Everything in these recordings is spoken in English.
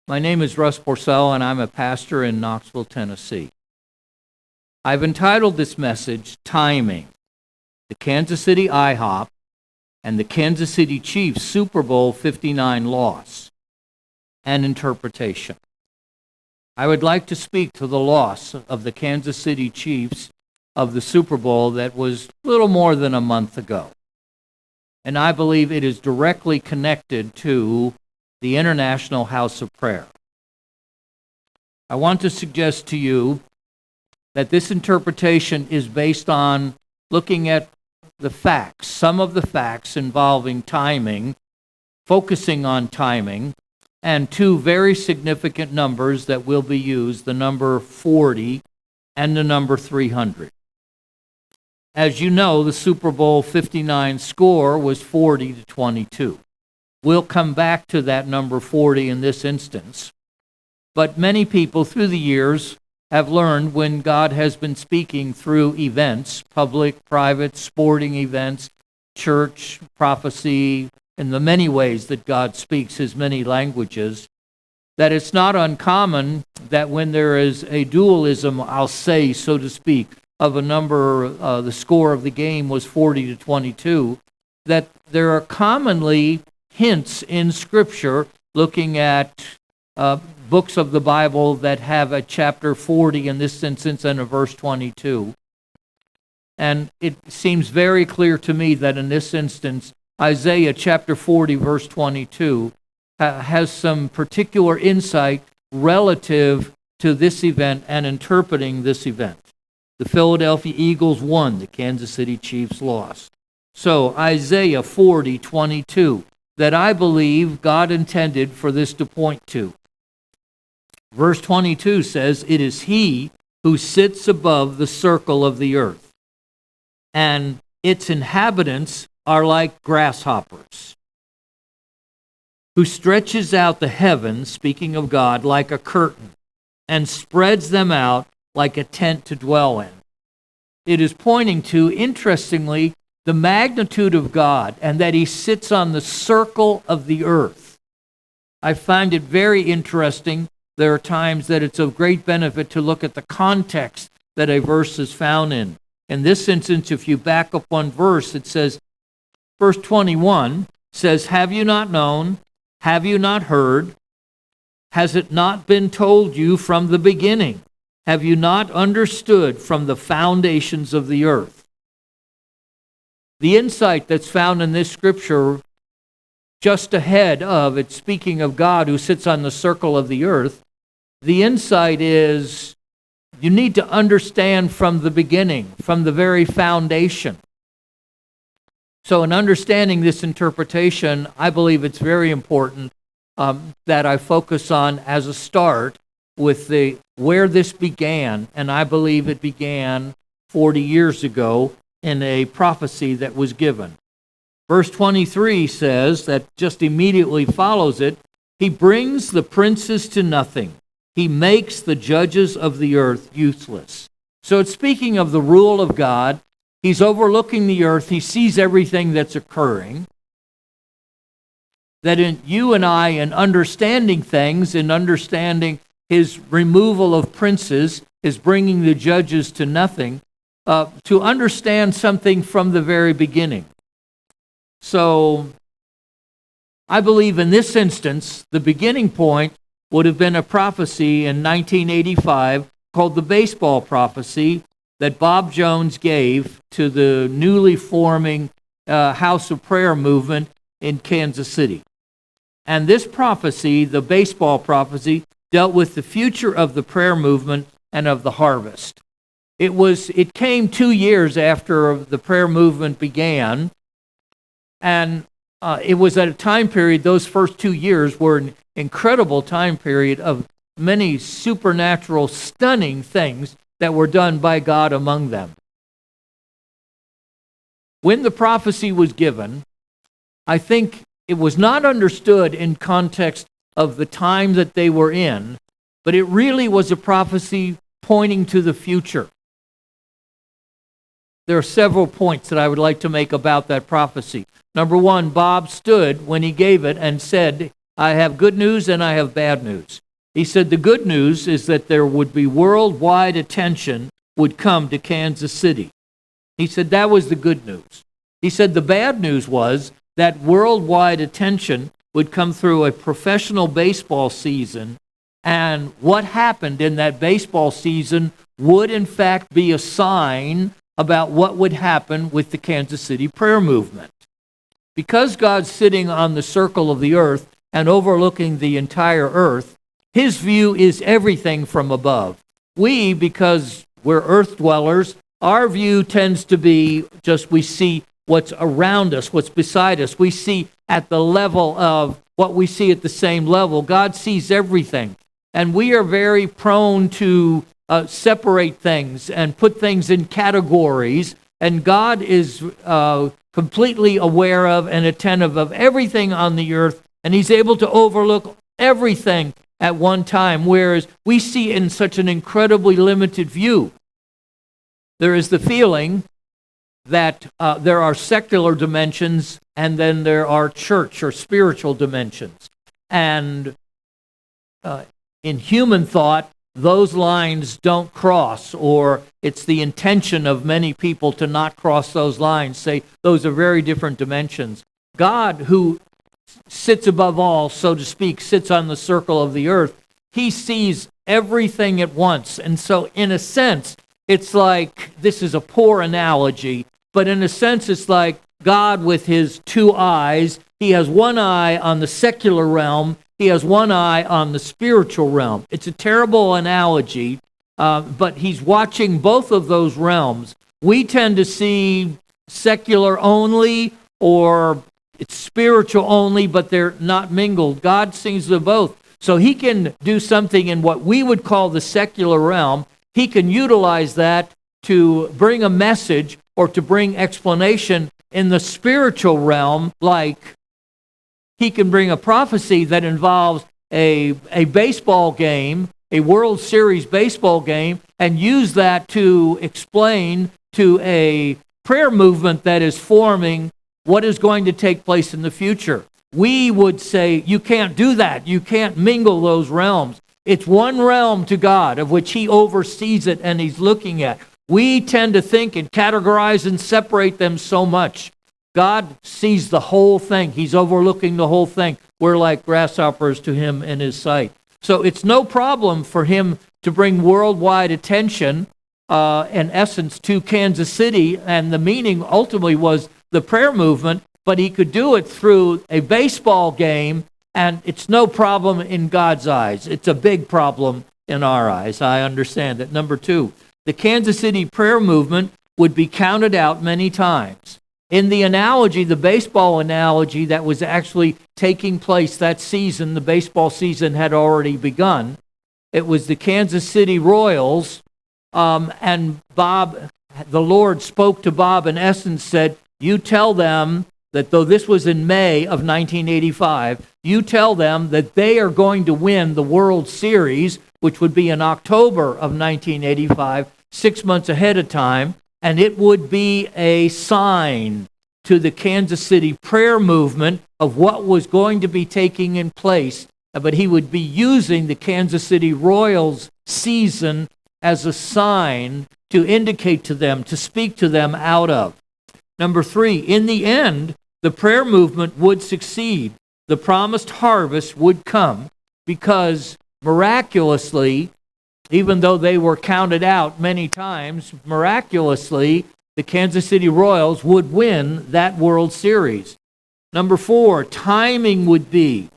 My name is Russ and I'm a pastor in Knoxville, Tennessee. I've entitled this message, Timing, the Kansas City IHOP and the Kansas City Chiefs Super Bowl 59 loss, and interpretation. I would like to speak to the loss of the Kansas City Chiefs of the Super Bowl that was little more than a month ago. And I believe it is directly connected to the International House of Prayer. I want to suggest to you that this interpretation is based on looking at the facts, some of the facts involving timing, focusing on timing, and two very significant numbers that will be used, the number 40 and the number 300. As you know, the Super Bowl 59 score was 40-22. We'll come back to that number 40 in this instance. But many people through the years have learned when God has been speaking through events, public, private, sporting events, church, prophecy, in the many ways that God speaks his many languages, that it's not uncommon that when there is a dualism, I'll say, so to speak, of a number, the score of the game was 40-22, that there are commonly hints in Scripture looking at books of the Bible that have a chapter 40 in this instance and a verse 22. And it seems very clear to me that in this instance, Isaiah chapter 40 verse 22 has some particular insight relative to this event and interpreting this event. The Philadelphia Eagles won, the Kansas City Chiefs lost. So Isaiah 40:22, that I believe God intended for this to point to. Verse 22 says, "It is he who sits above the circle of the earth, and its inhabitants are like grasshoppers, who stretches out the heavens," speaking of God, "like a curtain, and spreads them out like a tent to dwell in." It is pointing to, interestingly, the magnitude of God and that he sits on the circle of the earth. I find it very interesting. There are times that it's of great benefit to look at the context that a verse is found in. In this instance, if you back up one verse, it says, verse 21 says, "Have you not known? Have you not heard? Has it not been told you from the beginning? Have you not understood from the foundations of the earth?" The insight that's found in this scripture, just ahead of it, speaking of God who sits on the circle of the earth, the insight is you need to understand from the beginning, from the very foundation. So in understanding this interpretation, I believe it's very important that I focus on as a start with where this began, and I believe it began 40 years ago in a prophecy that was given. Verse 23 says that just immediately follows it, "He brings the princes to nothing. He makes the judges of the earth useless." So it's speaking of the rule of God. He's overlooking the earth. He sees everything that's occurring. That in you and I, in understanding things, in understanding his removal of princes, is bringing the judges to nothing, to understand something from the very beginning. So I believe in this instance, the beginning point would have been a prophecy in 1985 called the baseball prophecy that Bob Jones gave to the newly forming House of Prayer movement in Kansas City. And this prophecy, the baseball prophecy, dealt with the future of the prayer movement and of the harvest. It came 2 years after the prayer movement began, and it was at a time period, those first 2 years were an incredible time period of many supernatural, stunning things that were done by God among them. When the prophecy was given, I think it was not understood in context of the time that they were in, but it really was a prophecy pointing to the future. There are several points that I would like to make about that prophecy. Number one, Bob stood when he gave it and said I have good news and I have bad news. He said the good news is that there would be worldwide attention would come to Kansas City. He said that was the good news. He said the bad news was that worldwide attention would come through a professional baseball season, and what happened in that baseball season would in fact be a sign about what would happen with the Kansas City prayer movement. Because God's sitting on the circle of the earth and overlooking the entire earth, his view is everything from above. We, because we're earth dwellers, our view tends to be just we see what's around us, what's beside us. We see at the level of what we see at the same level. God sees everything. And we are very prone to separate things and put things in categories. And God is completely aware of and attentive of everything on the earth. And he's able to overlook everything at one time, whereas we see in such an incredibly limited view. There is the feeling that there are secular dimensions and then there are church or spiritual dimensions. And in human thought, those lines don't cross, or it's the intention of many people to not cross those lines, say those are very different dimensions. God, who sits above all, so to speak, sits on the circle of the earth, he sees everything at once. And so in a sense, it's like, this is a poor analogy, but in a sense it's like God with his two eyes. He has one eye on the secular realm, he has one eye on the spiritual realm. It's a terrible analogy, but he's watching both of those realms. We tend to see secular only, or it's spiritual only, but they're not mingled. God sees them both. So he can do something in what we would call the secular realm. He can utilize that to bring a message or to bring explanation in the spiritual realm, like he can bring a prophecy that involves a baseball game, a World Series baseball game, and use that to explain to a prayer movement that is forming what is going to take place in the future. We would say, you can't do that. You can't mingle those realms. It's one realm to God, of which he oversees it and he's looking at. We tend to think and categorize and separate them so much. God sees the whole thing. He's overlooking the whole thing. We're like grasshoppers to him in his sight. So it's no problem for him to bring worldwide attention, in essence, to Kansas City. And the meaning ultimately was the prayer movement, but he could do it through a baseball game, and it's no problem in God's eyes. It's a big problem in our eyes. I understand that. Number two, the Kansas City prayer movement would be counted out many times. In the analogy, the baseball analogy that was actually taking place that season, the baseball season had already begun. It was the Kansas City Royals, and Bob, the Lord spoke to Bob in essence, said, you tell them that though this was in May of 1985, you tell them that they are going to win the World Series, which would be in October of 1985, 6 months ahead of time, and it would be a sign to the Kansas City prayer movement of what was going to be taking in place. But he would be using the Kansas City Royals season as a sign to indicate to them, to speak to them out of. Number three, in the end, the prayer movement would succeed. The promised harvest would come because miraculously, even though they were counted out many times, miraculously, the Kansas City Royals would win that World Series. Number four, timing would be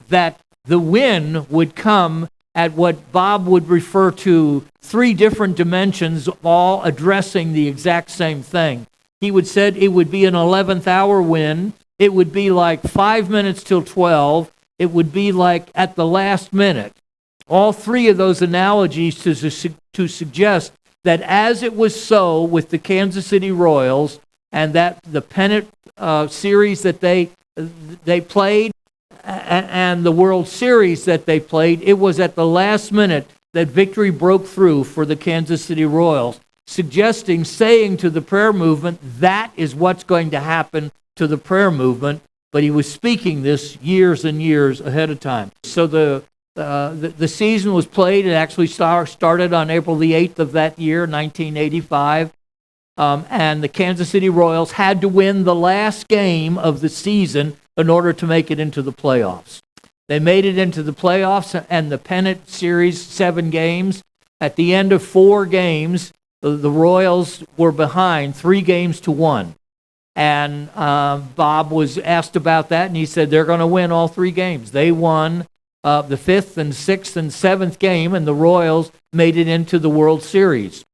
that the win would come at what Bob would refer to three different dimensions, all addressing the exact same thing. He would said it would be an 11th hour win. It would be like 5 minutes till 12. It would be like at the last minute. All three of those analogies to suggest that as it was so with the Kansas City Royals and that the pennant series that they played and the World Series that they played, it was at the last minute that victory broke through for the Kansas City Royals, saying to the prayer movement, that is what's going to happen to the prayer movement. but he was speaking this years and years ahead of time. So the season was played. It actually started on April the 8th of that year, 1985. And the Kansas City Royals had to win the last game of the season in order to make it into the playoffs. They made it into the playoffs and the pennant series, 7 games. At the end of 4 games, the Royals were behind 3-1. And Bob was asked about that, and he said they're going to win all 3 games. They won the 5th and 6th and 7th game, and the Royals made it into the World Series.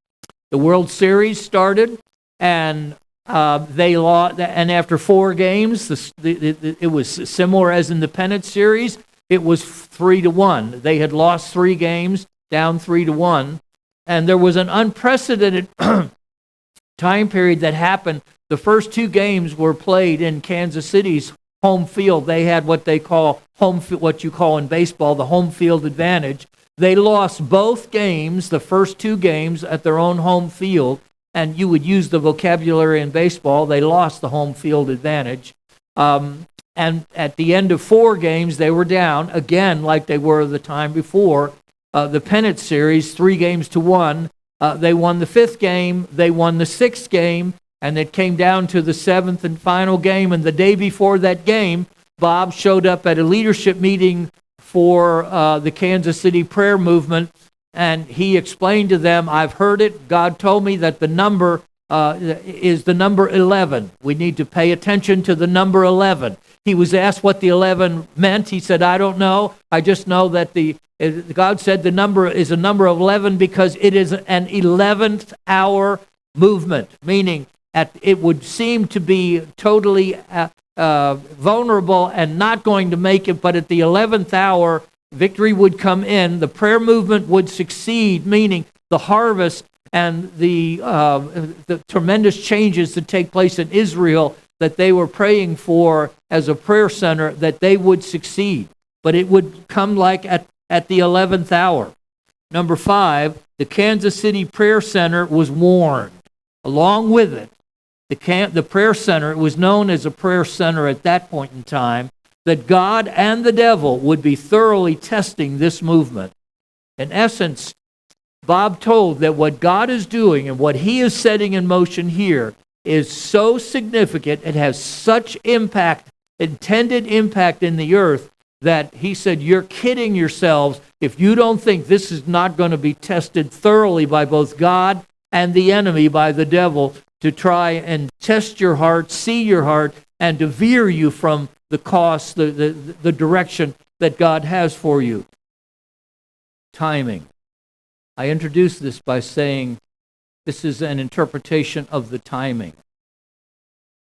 The World Series started, and they lost. And after 4 games, it was similar as in the pennant series. It was 3-1. They had lost 3 games, down 3-1, and there was an unprecedented time period that happened. The first 2 games were played in Kansas City's home field. They had what they call what you call in baseball the home field advantage. They lost both games, the first 2 games, at their own home field, and you would use the vocabulary in baseball. They lost the home field advantage. And at the end of 4 games, they were down, again, like they were the time before. The pennant series, 3-1. They won the 5th game, they won the 6th game, and it came down to the 7th and final game. And the day before that game, Bob showed up at a leadership meeting for the Kansas City prayer movement, and he explained to them, I've heard it, God told me that the number is the number 11. We need to pay attention to the number 11. He was asked what the 11 meant. He said, I don't know. I just know that God said the number is a number of 11 because it is an 11th hour movement, meaning it would seem to be totally vulnerable and not going to make it, but at the 11th hour, victory would come in. The prayer movement would succeed, meaning the harvest and the tremendous changes that take place in Israel that they were praying for as a prayer center, that they would succeed. But it would come like at the 11th hour. Number 5, the Kansas City Prayer Center was warned. Along with it, the prayer center, it was known as a prayer center at that point in time, that God and the devil would be thoroughly testing this movement. In essence, Bob told that what God is doing and what he is setting in motion here is so significant, it has such impact, intended impact in the earth, that he said, you're kidding yourselves if you don't think this is not going to be tested thoroughly by both God and the enemy, by the devil, to try and test your heart, see your heart, and to veer you from the course, the direction that God has for you. Timing. I introduced this by saying this is an interpretation of the timing.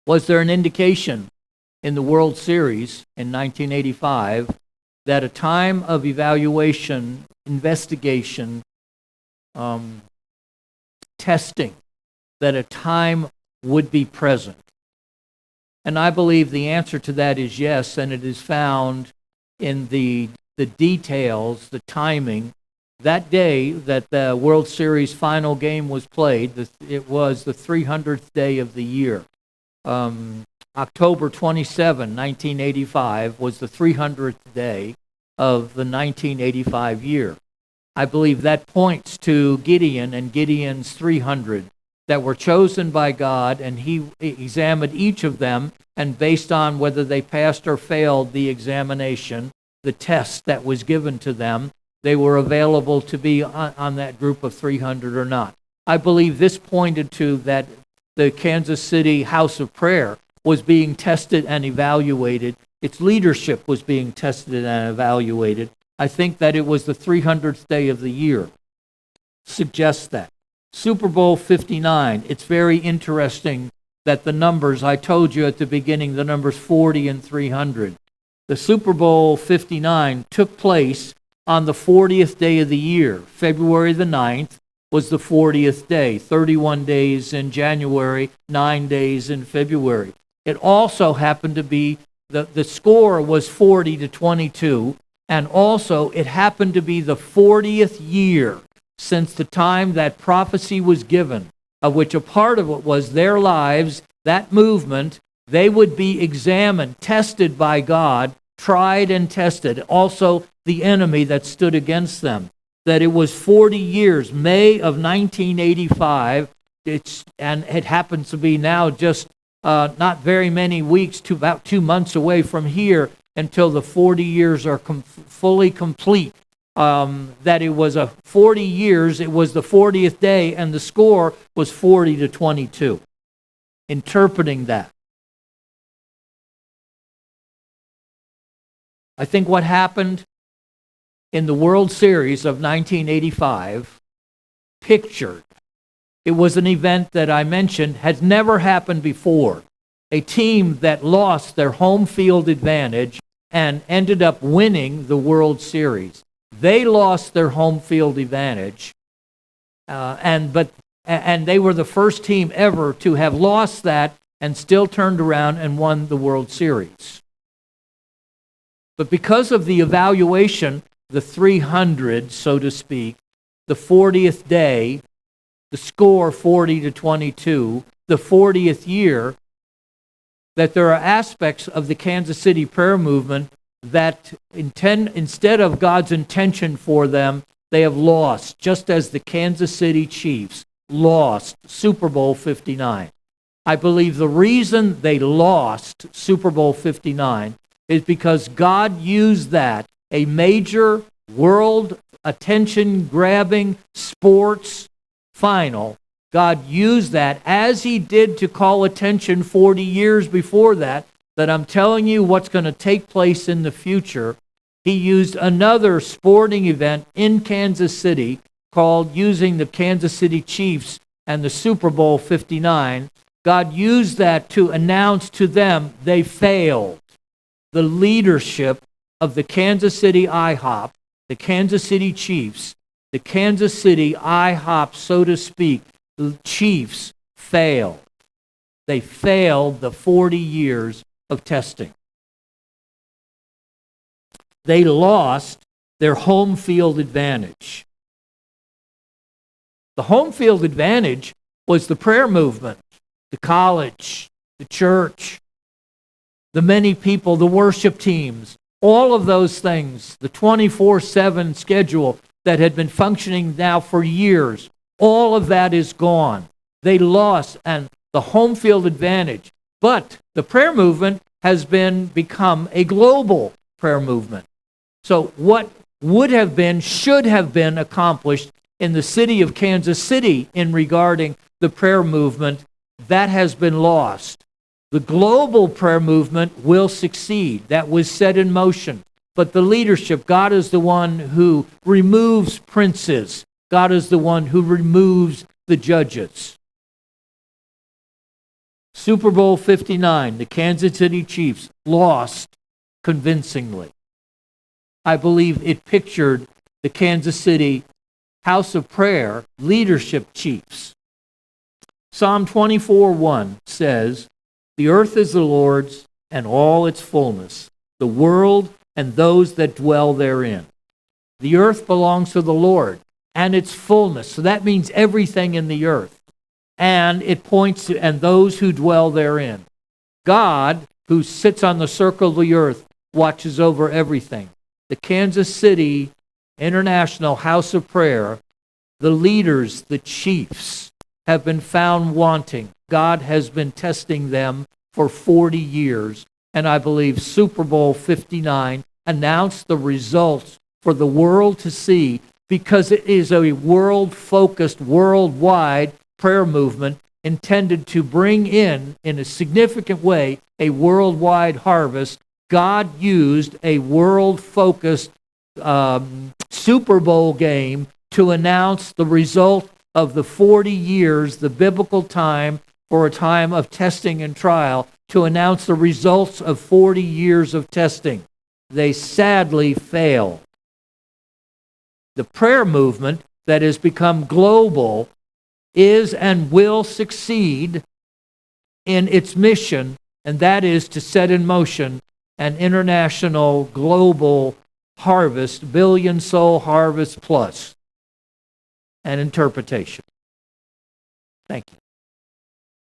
Was there an indication in the World Series in 1985 that a time of evaluation, investigation, testing, that a time would be present? And I believe the answer to that is yes, and it is found in the details, the timing. That day that the World Series final game was played, it was the 300th day of the year. October 27, 1985, was the 300th day of the 1985 year. I believe that points to Gideon and Gideon's 300 that were chosen by God, and he examined each of them, and based on whether they passed or failed the examination, the test that was given to them, they were available to be on that group of 300 or not. I believe this pointed to that the Kansas City House of Prayer was being tested and evaluated. Its leadership was being tested and evaluated. I think that it was the 300th day of the year. Suggests that. Super Bowl 59, it's very interesting that the numbers, I told you at the beginning, the numbers 40 and 300. The Super Bowl 59 took place on the 40th day of the year. February the 9th was the 40th day, 31 days in January, 9 days in February. It also happened to be, the score was 40-22, and also it happened to be the 40th year since the time that prophecy was given, of which a part of it was their lives, that movement, They would be examined, tested by God, tried and tested. Also, the enemy that stood against them. That it was 40 years, May of 1985, and it happens to be now just not very many weeks, about 2 months away from here, until the 40 years are fully complete. That it was 40 years, it was the 40th day, and the score was 40-22. Interpreting that. I think what happened in the World Series of 1985 pictured. It was an event that I mentioned had never happened before. A team that lost their home field advantage and ended up winning the World Series. They lost their home field advantage, and they were the first team ever to have lost that and still turned around and won the World Series. But because of the evaluation, the 300, so to speak, the 40th day, the score 40-22, the 40th year, that there are aspects of the Kansas City prayer movement that instead of God's intention for them, they have lost, just as the Kansas City Chiefs lost Super Bowl 59. I believe the reason they lost Super Bowl 59 is because God used that, a major world attention-grabbing sports final. God used that as he did to call attention 40 years before that I'm telling you what's going to take place in the future. He used another sporting event in Kansas City called using the Kansas City Chiefs and the Super Bowl 59. God used that to announce to them they failed. The leadership of the Kansas City IHOP, the Kansas City Chiefs, the Kansas City IHOP, so to speak, the Chiefs failed. They failed the 40 years of testing. They lost their home field advantage. The home field advantage was the prayer movement, the college, the church, the many people, the worship teams, all of those things, the 24/7 schedule that had been functioning now for years, all of that is gone. They lost and the home field advantage. But the prayer movement has become a global prayer movement. So what would have been, should have been accomplished in the city of Kansas City in regarding the prayer movement, that has been lost. The global prayer movement will succeed. That was set in motion. But the leadership, God is the one who removes princes. God is the one who removes the judges. Super Bowl 59, the Kansas City Chiefs lost convincingly. I believe it pictured the Kansas City House of Prayer leadership chiefs. Psalm 24:1 says, "The earth is the Lord's and all its fullness, the world and those that dwell therein." The earth belongs to the Lord and its fullness. So that means everything in the earth. And it points to, and those who dwell therein. God, who sits on the circle of the earth, watches over everything. The Kansas City International House of Prayer, the leaders, the chiefs, have been found wanting. God has been testing them for 40 years. And I believe Super Bowl 59 announced the results for the world to see, because it is a world-focused, worldwide prayer movement intended to bring in a significant way, a worldwide harvest. God used a world-focused Super Bowl game to announce the result of the 40 years, the biblical time for a time of testing and trial, to announce the results of 40 years of testing. They sadly failed. The prayer movement that has become global is and will succeed in its mission, and that is to set in motion an international global harvest, billion soul harvest plus an interpretation. Thank you.